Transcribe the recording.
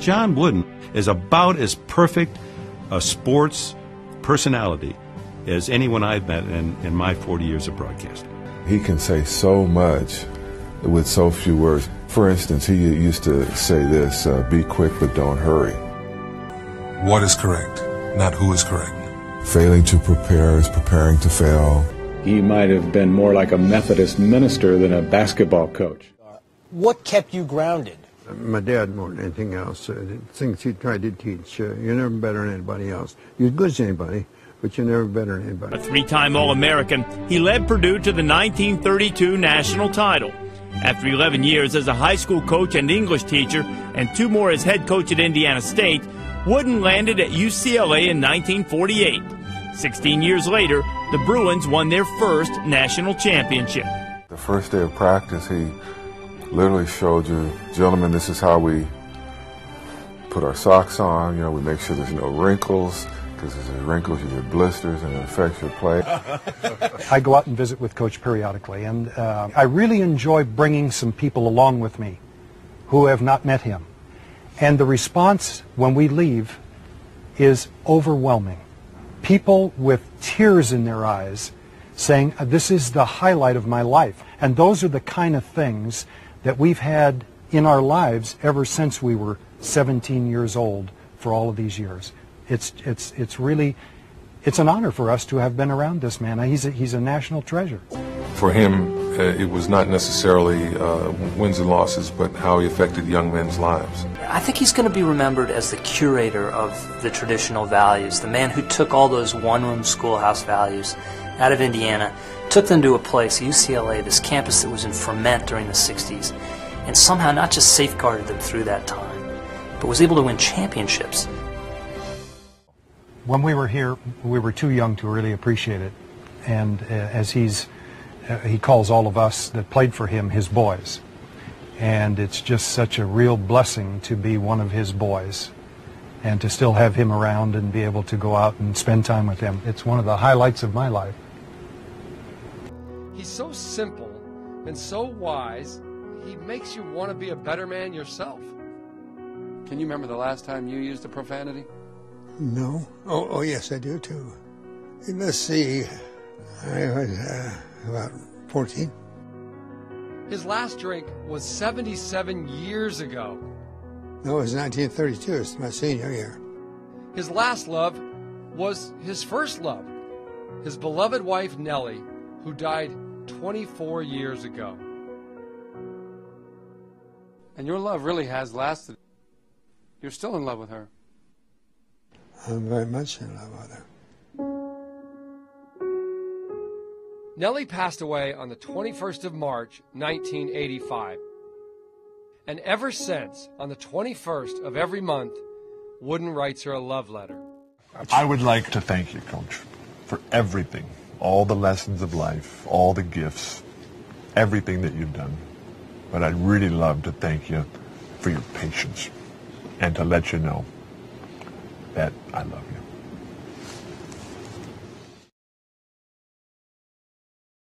John Wooden is about as perfect a sports personality as anyone I've met in my 40 years of broadcasting. He can say so much with so few words. For instance, he used to say this, be quick but don't hurry. What is correct, not who is correct. Failing to prepare is preparing to fail. He might have been more like a Methodist minister than a basketball coach. What kept you grounded? My dad more than anything else. The things he tried to teach. You're never better than anybody else. You're as good as anybody, but you're never better than anybody. A three-time All-American, he led Purdue to the 1932 national title. After 11 years as a high school coach and English teacher, and 2 more as head coach at Indiana State, Wooden landed at UCLA in 1948. 16 years later, the Bruins won their first national championship. The first day of practice, he literally showed you, gentlemen, this is how we put our socks on. You know, we make sure there's no wrinkles, because if there's wrinkles, you get blisters and it affects your play. I go out and visit with Coach periodically, and I really enjoy bringing some people along with me who have not met him. And the response when we leave is overwhelming. People with tears in their eyes saying, this is the highlight of my life. And those are the kind of things that we've had in our lives ever since we were 17 years old for all of these years. It's really, it's an honor for us to have been around this man. He's a national treasure. For him, it was not necessarily wins and losses, but how he affected young men's lives. I think he's going to be remembered as the curator of the traditional values, the man who took all those one-room schoolhouse values out of Indiana, took them to a place, UCLA, this campus that was in ferment during the 60s, and somehow not just safeguarded them through that time, but was able to win championships. When we were here, we were too young to really appreciate it, and as he calls all of us that played for him his boys, and it's just such a real blessing to be one of his boys and to still have him around and be able to go out and spend time with him. It's one of the highlights of my life. He's so simple and so wise, he makes you want to be a better man yourself. Can you remember the last time you used a profanity? No. Oh, yes, I do too. Let's see. I was about 14. His last drink was 77 years ago. No, it was 1932. It's my senior year. His last love was his first love, his beloved wife Nellie, who died 24 years ago. And your love really has lasted. You're still in love with her. I'm very much in love with her. Nellie passed away on the 21st of March, 1985. And ever since, on the 21st of every month, Wooden writes her a love letter. I would like to thank you, Coach, for everything, all the lessons of life, all the gifts, everything that you've done. But I'd really love to thank you for your patience and to let you know that I love you.